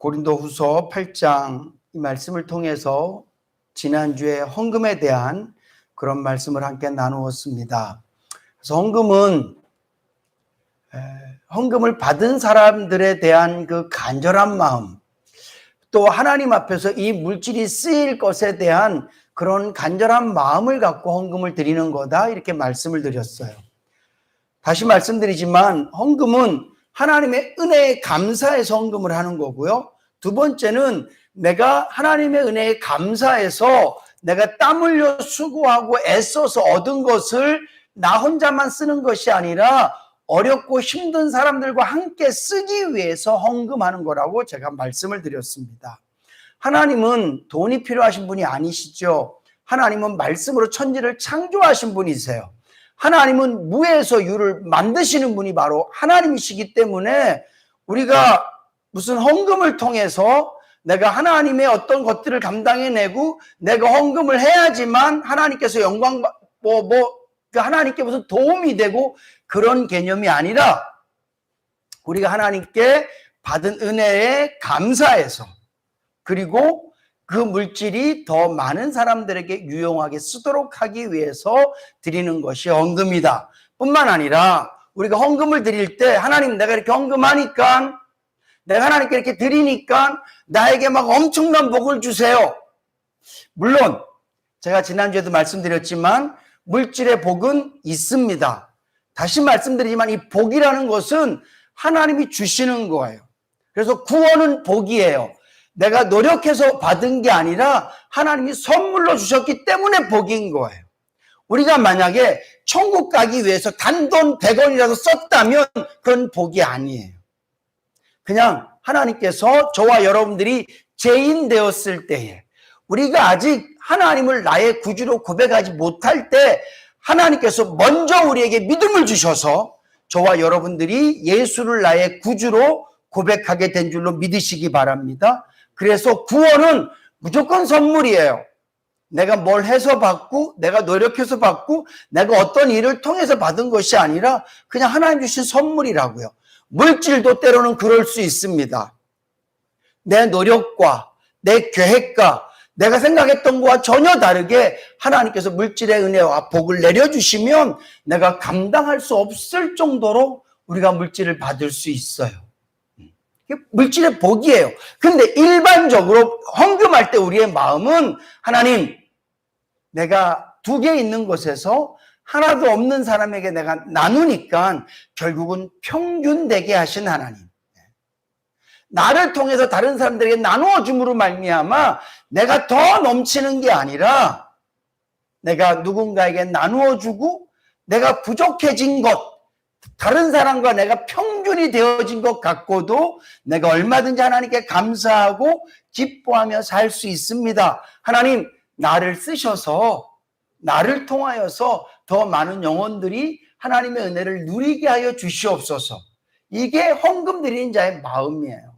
고린도후서 8장 이 말씀을 통해서 지난주에 헌금에 대한 그런 말씀을 함께 나누었습니다. 그래서 헌금을 받은 사람들에 대한 그 간절한 마음, 또 하나님 앞에서 이 물질이 쓰일 것에 대한 그런 간절한 마음을 갖고 헌금을 드리는 거다, 이렇게 말씀을 드렸어요. 다시 말씀드리지만 헌금은 하나님의 은혜에 감사해서 헌금을 하는 거고요. 두 번째는 내가 하나님의 은혜에 감사해서 내가 땀 흘려 수고하고 애써서 얻은 것을 나 혼자만 쓰는 것이 아니라 어렵고 힘든 사람들과 함께 쓰기 위해서 헌금하는 거라고 제가 말씀을 드렸습니다. 하나님은 돈이 필요하신 분이 아니시죠. 하나님은 말씀으로 천지를 창조하신 분이세요. 하나님은 무에서 유를 만드시는 분이 바로 하나님이시기 때문에 우리가 무슨 헌금을 통해서 내가 하나님의 어떤 것들을 감당해내고 내가 헌금을 해야지만 하나님께서 영광, 하나님께 무슨 도움이 되고 그런 개념이 아니라 우리가 하나님께 받은 은혜에 감사해서, 그리고 그 물질이 더 많은 사람들에게 유용하게 쓰도록 하기 위해서 드리는 것이 헌금이다. 뿐만 아니라 우리가 헌금을 드릴 때 하나님, 내가 이렇게 헌금하니까, 내가 하나님께 이렇게 드리니까 나에게 막 엄청난 복을 주세요. 물론 제가 지난주에도 말씀드렸지만 물질의 복은 있습니다. 다시 말씀드리지만 이 복이라는 것은 하나님이 주시는 거예요. 그래서 구원은 복이에요. 내가 노력해서 받은 게 아니라 하나님이 선물로 주셨기 때문에 복인 거예요. 우리가 만약에 천국 가기 위해서 단돈 100원이라도 썼다면 그건 복이 아니에요. 그냥 하나님께서 저와 여러분들이 죄인 되었을 때에, 우리가 아직 하나님을 나의 구주로 고백하지 못할 때 하나님께서 먼저 우리에게 믿음을 주셔서 저와 여러분들이 예수를 나의 구주로 고백하게 된 줄로 믿으시기 바랍니다. 그래서 구원은 무조건 선물이에요. 내가 뭘 해서 받고, 내가 노력해서 받고, 내가 어떤 일을 통해서 받은 것이 아니라 그냥 하나님 주신 선물이라고요. 물질도 때로는 그럴 수 있습니다. 내 노력과 내 계획과 내가 생각했던 것과 전혀 다르게 하나님께서 물질의 은혜와 복을 내려주시면 내가 감당할 수 없을 정도로 우리가 물질을 받을 수 있어요. 물질의 복이에요. 근데 일반적으로 헌금할 때 우리의 마음은, 하나님, 내가 2개 있는 것에서 하나도 없는 사람에게 내가 나누니까 결국은 평균 되게 하신 하나님, 나를 통해서 다른 사람들에게 나누어 줌으로 말미암아 내가 더 넘치는 게 아니라 내가 누군가에게 나누어 주고 내가 부족해진 것, 다른 사람과 내가 평균이 되어진 것 갖고도 내가 얼마든지 하나님께 감사하고 기뻐하며 살 수 있습니다. 하나님, 나를 쓰셔서 나를 통하여서 더 많은 영혼들이 하나님의 은혜를 누리게 하여 주시옵소서. 이게 헌금 드리는 자의 마음이에요.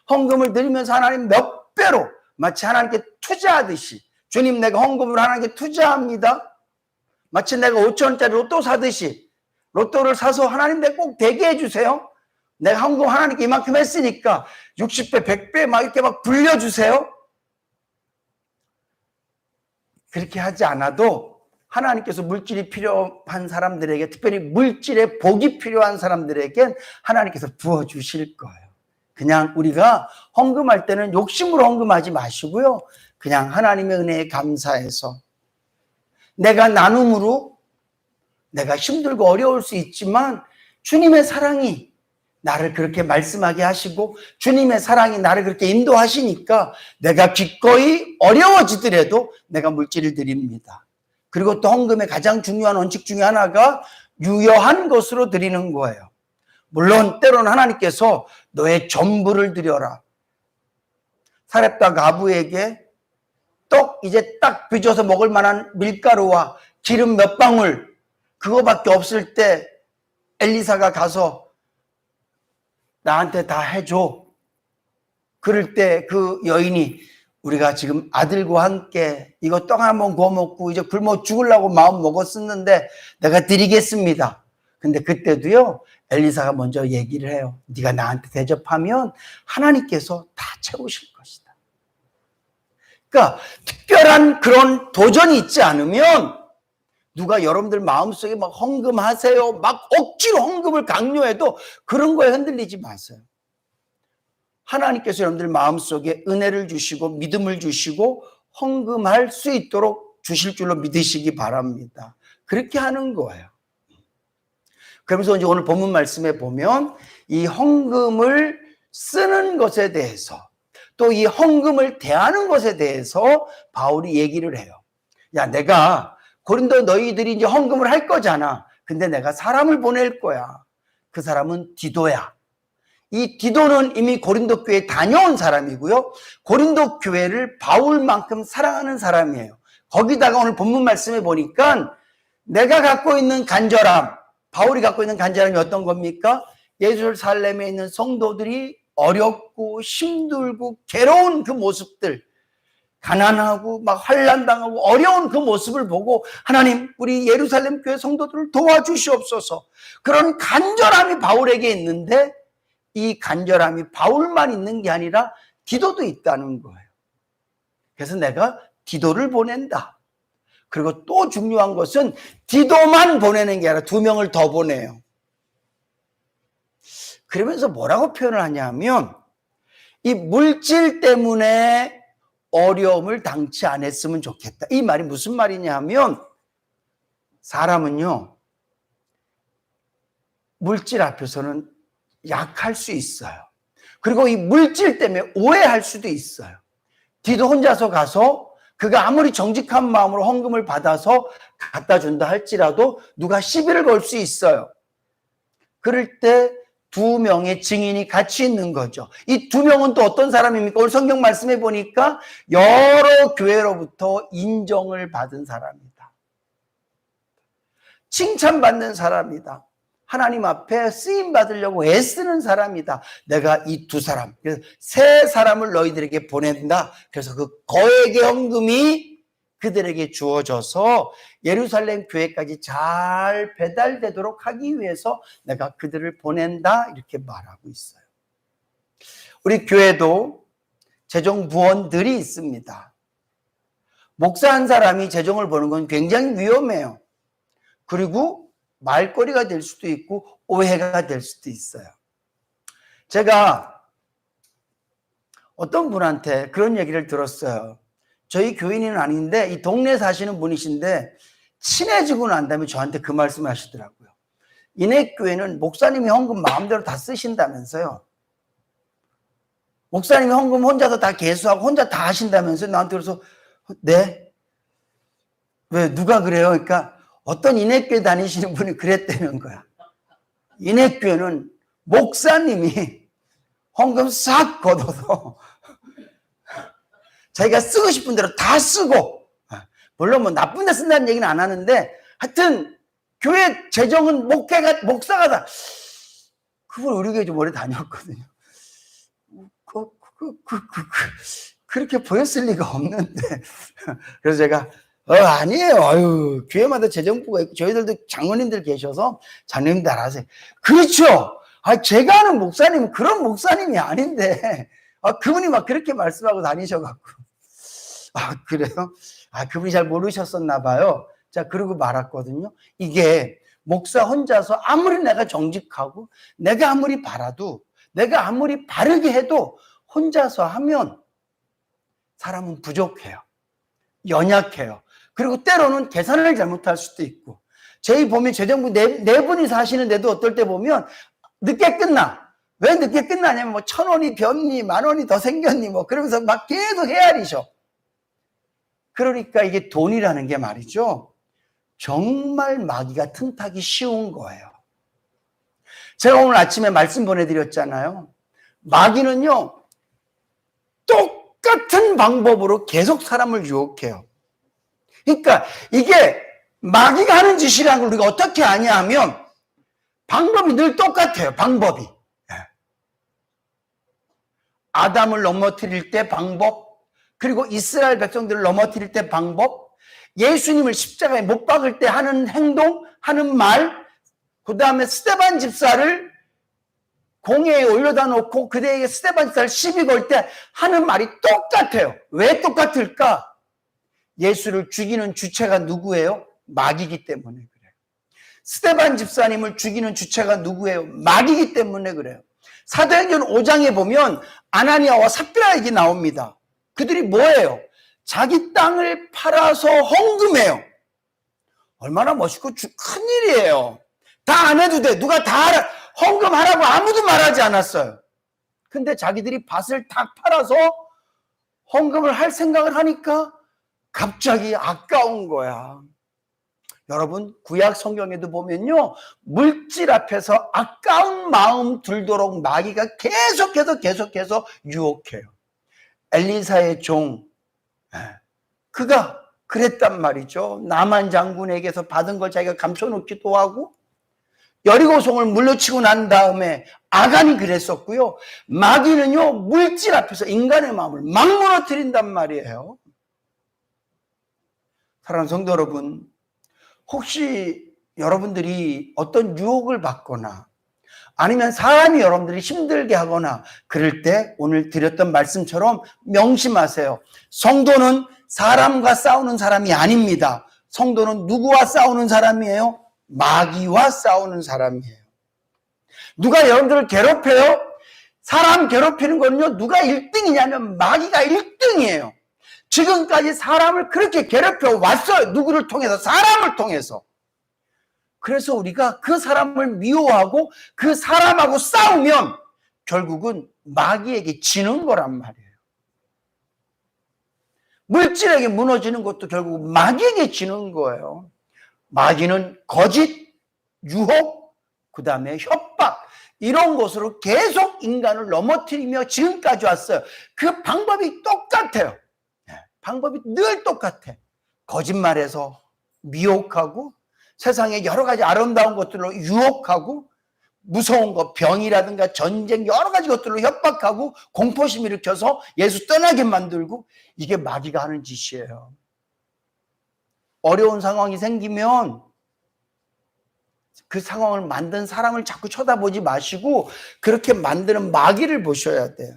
헌금을 드리면서 하나님 몇 배로, 마치 하나님께 투자하듯이, 주님, 내가 헌금을 하나님께 투자합니다. 마치 내가 5,000원짜리 로또 사듯이 로또를 사서 하나님, 내가 꼭 되게 해주세요. 내가 헌금 하나님께 이만큼 했으니까 60배, 100배 막 이렇게 막 불려주세요. 그렇게 하지 않아도 하나님께서 물질이 필요한 사람들에게, 특별히 물질의 복이 필요한 사람들에게 하나님께서 부어주실 거예요. 그냥 우리가 헌금할 때는 욕심으로 헌금하지 마시고요, 그냥 하나님의 은혜에 감사해서, 내가 나눔으로, 내가 힘들고 어려울 수 있지만 주님의 사랑이 나를 그렇게 말씀하게 하시고 주님의 사랑이 나를 그렇게 인도하시니까 내가 기꺼이 어려워지더라도 내가 물질을 드립니다. 그리고 또 헌금의 가장 중요한 원칙 중에 하나가 유효한 것으로 드리는 거예요. 물론 때로는 하나님께서 너의 전부를 드려라, 사렙다 가부에게 떡 이제 딱 빚어서 먹을 만한 밀가루와 기름 몇 방울, 그거밖에 없을 때 엘리사가 가서 나한테 다 해줘. 그럴 때 그 여인이, 우리가 지금 아들과 함께 이거 떡 한번 구워 먹고 이제 굶어 죽으려고 마음 먹었었는데 내가 드리겠습니다. 근데 그때도요, 엘리사가 먼저 얘기를 해요. 네가 나한테 대접하면 하나님께서 다 채우실 것이다. 그러니까 특별한 그런 도전이 있지 않으면 누가 여러분들 마음속에 막 헌금하세요, 막 억지로 헌금을 강요해도 그런 거에 흔들리지 마세요. 하나님께서 여러분들 마음속에 은혜를 주시고 믿음을 주시고 헌금할 수 있도록 주실 줄로 믿으시기 바랍니다. 그렇게 하는 거예요. 그러면서 이제 오늘 본문 말씀에 보면 이 헌금을 쓰는 것에 대해서 또 이 헌금을 대하는 것에 대해서 바울이 얘기를 해요. 야, 내가 고린도 너희들이 이제 헌금을 할 거잖아. 근데 내가 사람을 보낼 거야. 그 사람은 디도야. 이 디도는 이미 고린도 교회에 다녀온 사람이고요. 고린도 교회를 바울만큼 사랑하는 사람이에요. 거기다가 오늘 본문 말씀에 보니까 내가 갖고 있는 간절함, 바울이 갖고 있는 간절함이 어떤 겁니까? 예루살렘에 있는 성도들이 어렵고 힘들고 괴로운 그 모습들, 가난하고 막 환난당하고 어려운 그 모습을 보고 하나님, 우리 예루살렘 교회 성도들을 도와주시옵소서. 그런 간절함이 바울에게 있는데 이 간절함이 바울만 있는 게 아니라 디도도 있다는 거예요. 그래서 내가 디도를 보낸다. 그리고 또 중요한 것은 디도만 보내는 게 아니라 2명을 더 보내요. 그러면서 뭐라고 표현을 하냐면 이 물질 때문에 어려움을 당치 않았으면 좋겠다. 이 말이 무슨 말이냐 하면 사람은요, 물질 앞에서는 약할 수 있어요. 그리고 이 물질 때문에 오해할 수도 있어요. 디도 혼자서 가서 그가 아무리 정직한 마음으로 헌금을 받아서 갖다 준다 할지라도 누가 시비를 걸 수 있어요. 그럴 때 2명의 증인이 같이 있는 거죠. 이 2명은 또 어떤 사람입니까? 오늘 성경 말씀해 보니까 여러 교회로부터 인정을 받은 사람이다. 칭찬받는 사람이다. 하나님 앞에 쓰임 받으려고 애쓰는 사람이다. 내가 이 2사람, 그래서 3사람을 너희들에게 보낸다. 그래서 그 거액의 헌금이 그들에게 주어져서 예루살렘 교회까지 잘 배달되도록 하기 위해서 내가 그들을 보낸다. 이렇게 말하고 있어요. 우리 교회도 재정 부원들이 있습니다. 목사 한 사람이 재정을 버는 건 굉장히 위험해요. 그리고 말거리가 될 수도 있고 오해가 될 수도 있어요. 제가 어떤 분한테 그런 얘기를 들었어요. 저희 교인은 아닌데 이 동네에 사시는 분이신데 친해지고 난 다음에 저한테 그 말씀을 하시더라고요. 이네 교회는 목사님이 헌금 마음대로 다 쓰신다면서요. 목사님이 헌금 혼자서 다 개수하고 혼자 다 하신다면서요. 나한테 그래서 네? 왜 누가 그래요? 그러니까 어떤 인해교회 다니시는 분이 그랬다는 거야. 인해교회는 목사님이 헌금 싹 걷어서 자기가 쓰고 싶은 대로 다 쓰고, 물론 뭐 나쁜 데 쓴다는 얘기는 안 하는데 하여튼 교회 재정은 목사가 다. 그분 우리 교회 좀 오래 다녔거든요. 그렇게 보였을 리가 없는데. 그래서 제가 아니에요. 아유, 교회마다 재정부가 있고 저희들도 장로님들 계셔서 장로님들 알아서. 그렇죠. 제가 아는 목사님은 그런 목사님이 아닌데 그분이 막 그렇게 말씀하고 다니셔갖고. 그래요? 그분이 잘 모르셨었나 봐요. 자, 그러고 말았거든요. 이게 목사 혼자서 아무리 내가 정직하고 내가 아무리 바라도 내가 아무리 바르게 해도 혼자서 하면 사람은 부족해요. 연약해요. 그리고 때로는 계산을 잘못할 수도 있고. 저희 보면 재정부 네 분이 사시는데도 어떨 때 보면 늦게 끝나. 왜 늦게 끝나냐면 뭐 1,000원이 변니 10,000원이 더 생겼니 뭐 그러면서 막 계속 헤아리셔. 그러니까 이게 돈이라는 게 말이죠. 정말 마귀가 틈타기 쉬운 거예요. 제가 오늘 아침에 말씀 보내드렸잖아요. 마귀는요, 똑같은 방법으로 계속 사람을 유혹해요. 그러니까 이게 마귀가 하는 짓이라는 걸 우리가 어떻게 아냐 하면 방법이 늘 똑같아요. 방법이. 아담을 넘어뜨릴 때 방법, 그리고 이스라엘 백성들을 넘어뜨릴 때 방법, 예수님을 십자가에 못 박을 때 하는 행동, 하는 말, 그 다음에 스데반 집사를 공회에 올려다 놓고 그대에게 스데반 집사를 시비 걸 때 하는 말이 똑같아요. 왜 똑같을까? 예수를 죽이는 주체가 누구예요? 마귀이기 때문에 그래요. 스데반 집사님을 죽이는 주체가 누구예요? 마귀이기 때문에 그래요. 사도행전 5장에 보면 아나니아와 삽비라 얘기 나옵니다. 그들이 뭐예요? 자기 땅을 팔아서 헌금해요. 얼마나 멋있고 큰일이에요. 다 안 해도 돼. 누가 다 헌금하라고 아무도 말하지 않았어요. 근데 자기들이 밭을 다 팔아서 헌금을 할 생각을 하니까 갑자기 아까운 거야. 여러분, 구약 성경에도 보면요, 물질 앞에서 아까운 마음 들도록 마귀가 계속해서 유혹해요. 엘리사의 종, 그가 그랬단 말이죠. 나만 장군에게서 받은 걸 자기가 감춰놓기도 하고, 여리고성을 물러치고 난 다음에 아간이 그랬었고요. 마귀는요, 물질 앞에서 인간의 마음을 막 무너뜨린단 말이에요. 사랑하는 성도 여러분, 혹시 여러분들이 어떤 유혹을 받거나 아니면 사람이 여러분들이 힘들게 하거나 그럴 때 오늘 드렸던 말씀처럼 명심하세요. 성도는 사람과 싸우는 사람이 아닙니다. 성도는 누구와 싸우는 사람이에요? 마귀와 싸우는 사람이에요. 누가 여러분들을 괴롭혀요? 사람 괴롭히는 거는요, 누가 1등이냐면 마귀가 1등이에요. 지금까지 사람을 그렇게 괴롭혀 왔어요. 누구를 통해서? 사람을 통해서. 그래서 우리가 그 사람을 미워하고 그 사람하고 싸우면 결국은 마귀에게 지는 거란 말이에요. 물질에게 무너지는 것도 결국 마귀에게 지는 거예요. 마귀는 거짓, 유혹, 그 다음에 협박, 이런 것으로 계속 인간을 넘어뜨리며 지금까지 왔어요. 그 방법이 똑같아요. 방법이 늘 똑같아. 거짓말해서 미혹하고 세상에 여러 가지 아름다운 것들로 유혹하고 무서운 것, 병이라든가 전쟁 여러 가지 것들로 협박하고 공포심 일으켜서 예수 떠나게 만들고, 이게 마귀가 하는 짓이에요. 어려운 상황이 생기면 그 상황을 만든 사람을 자꾸 쳐다보지 마시고 그렇게 만드는 마귀를 보셔야 돼요.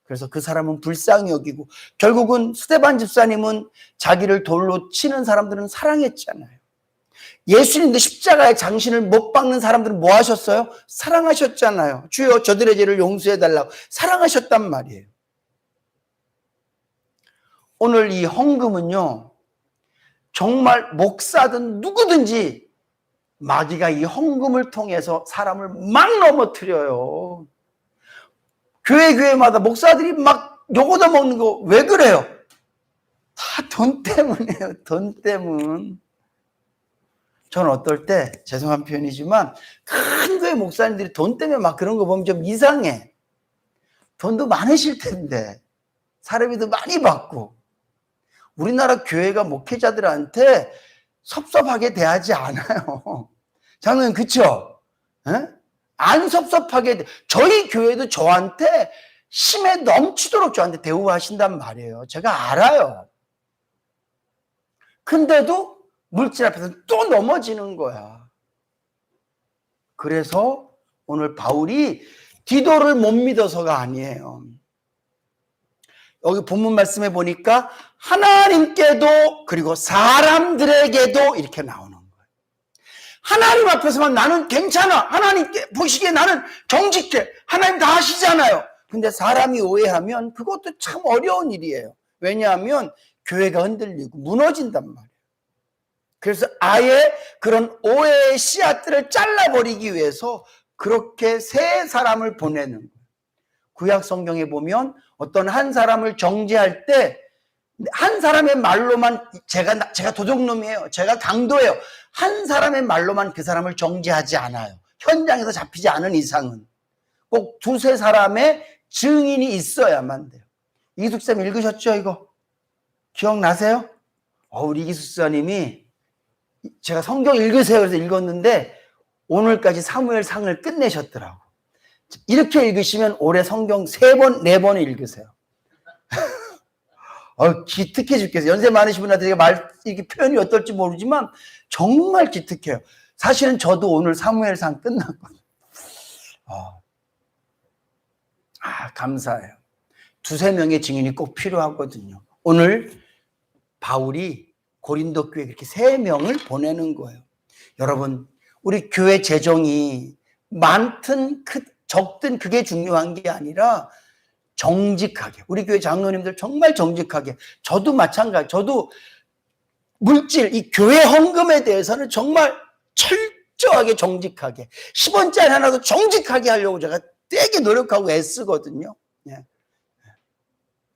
그래서 그 사람은 불쌍히 여기고, 결국은 스데반 집사님은 자기를 돌로 치는 사람들은 사랑했잖아요. 예수님도 십자가에 장신을 못 박는 사람들은 뭐 하셨어요? 사랑하셨잖아요. 주여 저들의 죄를 용서해달라고 사랑하셨단 말이에요. 오늘 이 헌금은요, 정말 목사든 누구든지 마귀가 이 헌금을 통해서 사람을 막 넘어뜨려요. 교회마다 목사들이 막 요거도 먹는 거 왜 그래요? 다 돈 때문이에요. 돈 때문. 저는 어떨 때 죄송한 표현이지만 큰 교회 목사님들이 돈 때문에 막 그런 거 보면 좀 이상해. 돈도 많으실 텐데 사례비도 많이 받고 우리나라 교회가 목회자들한테 섭섭하게 대하지 않아요. 장로님 그쵸? 에? 안 섭섭하게 저희 교회도 저한테 심에 넘치도록 저한테 대우하신단 말이에요. 제가 알아요. 근데도 물질 앞에서 또 넘어지는 거야. 그래서 오늘 바울이 디도를 못 믿어서가 아니에요. 여기 본문 말씀에 보니까 하나님께도 그리고 사람들에게도 이렇게 나오는 거예요. 하나님 앞에서만 나는 괜찮아. 하나님께 보시기에 나는 정직해. 하나님 다 하시잖아요. 근데 사람이 오해하면 그것도 참 어려운 일이에요. 왜냐하면 교회가 흔들리고 무너진단 말이에요. 그래서 아예 그런 오해의 씨앗들을 잘라버리기 위해서 그렇게 세 사람을 보내는 거예요. 구약 성경에 보면 어떤 한 사람을 정죄할 때 한 사람의 말로만 제가 도둑놈이에요. 제가 강도예요. 한 사람의 말로만 그 사람을 정죄하지 않아요. 현장에서 잡히지 않은 이상은 꼭 두세 사람의 증인이 있어야만 돼요. 이기숙 쌤 읽으셨죠? 이거 기억나세요? 우리 이기숙 사님이 제가 성경 읽으세요 그래서 읽었는데 오늘까지 사무엘상을 끝내셨더라고. 이렇게 읽으시면 올해 성경 3번, 4번을 읽으세요. 기특해 죽겠어요. 연세 많으신 분한테 제가 이렇게 표현이 어떨지 모르지만 정말 기특해요. 사실은 저도 오늘 사무엘상 끝났거든요. 감사해요. 두세 명의 증인이 꼭 필요하거든요. 오늘 바울이 고린도 교회에 그렇게 3명을 보내는 거예요. 여러분, 우리 교회 재정이 많든 적든 그게 중요한 게 아니라 정직하게, 우리 교회 장로님들 정말 정직하게, 저도 마찬가지, 저도 물질, 이 교회 헌금에 대해서는 정말 철저하게 정직하게, 10원짜리 하나도 정직하게 하려고 제가 되게 노력하고 애쓰거든요.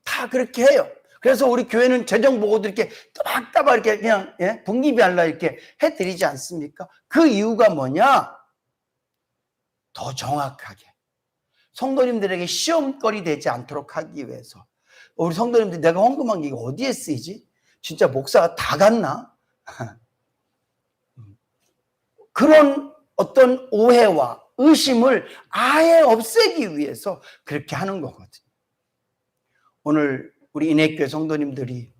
다 그렇게 해요. 그래서 우리 교회는 재정 보고도 이렇게 따박따박 이렇게 그냥 분기별로 이렇게 해드리지 않습니까? 그 이유가 뭐냐? 더 정확하게 성도님들에게 시험거리 되지 않도록 하기 위해서. 우리 성도님들, 내가 헌금한 게 어디에 쓰이지? 진짜 목사가 다 갔나? 그런 어떤 오해와 의심을 아예 없애기 위해서 그렇게 하는 거거든요. 오늘 우리 인해교회 성도님들이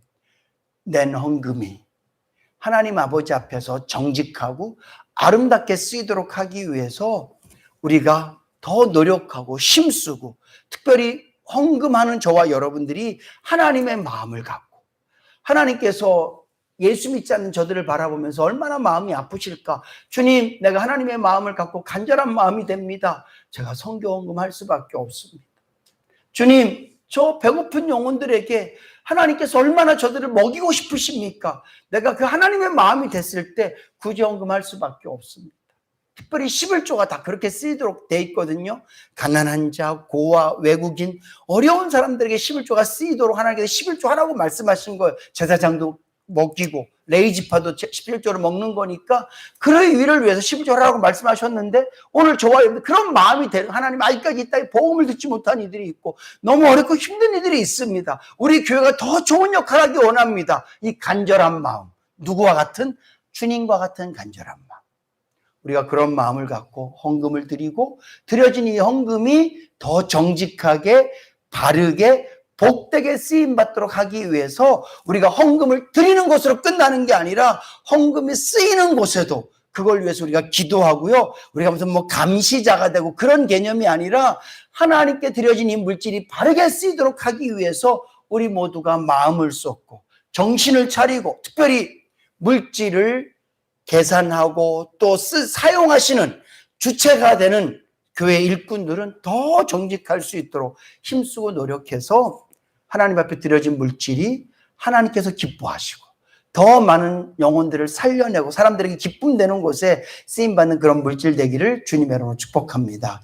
낸 헌금이 하나님 아버지 앞에서 정직하고 아름답게 쓰이도록 하기 위해서 우리가 더 노력하고 힘쓰고, 특별히 헌금하는 저와 여러분들이 하나님의 마음을 갖고, 하나님께서 예수 믿지 않는 저들을 바라보면서 얼마나 마음이 아프실까. 주님, 내가 하나님의 마음을 갖고 간절한 마음이 됩니다. 제가 선교 헌금할 수밖에 없습니다. 주님, 저 배고픈 영혼들에게 하나님께서 얼마나 저들을 먹이고 싶으십니까? 내가 그 하나님의 마음이 됐을 때 구제 헌금할 수밖에 없습니다. 특별히 11조가 다 그렇게 쓰이도록 돼 있거든요. 가난한 자, 고아, 외국인, 어려운 사람들에게 11조가 쓰이도록 하나님께서 11조 하라고 말씀하신 거예요. 제사장도 먹이고 레이지파도 11조를 먹는 거니까 그 일을 위해서 11조 하라고 말씀하셨는데, 오늘 저와 여러분들 그런 마음이 되는, 하나님 아직까지 이 땅에 복음을 듣지 못한 이들이 있고 너무 어렵고 힘든 이들이 있습니다. 우리 교회가 더 좋은 역할을 하기 원합니다. 이 간절한 마음, 누구와 같은? 주님과 같은 간절한 마음. 우리가 그런 마음을 갖고 헌금을 드리고, 드려진 이 헌금이 더 정직하게 바르게 복되게 쓰임받도록 하기 위해서 우리가 헌금을 드리는 것으로 끝나는 게 아니라 헌금이 쓰이는 곳에도 그걸 위해서 우리가 기도하고요. 우리가 무슨 감시자가 되고 그런 개념이 아니라 하나님께 드려진 이 물질이 바르게 쓰이도록 하기 위해서 우리 모두가 마음을 쏟고 정신을 차리고, 특별히 물질을 계산하고 또 사용하시는 주체가 되는 교회 일꾼들은 더 정직할 수 있도록 힘쓰고 노력해서 하나님 앞에 드려진 물질이 하나님께서 기뻐하시고 더 많은 영혼들을 살려내고 사람들에게 기쁨 되는 곳에 쓰임받는 그런 물질 되기를 주님의 이름으로 축복합니다.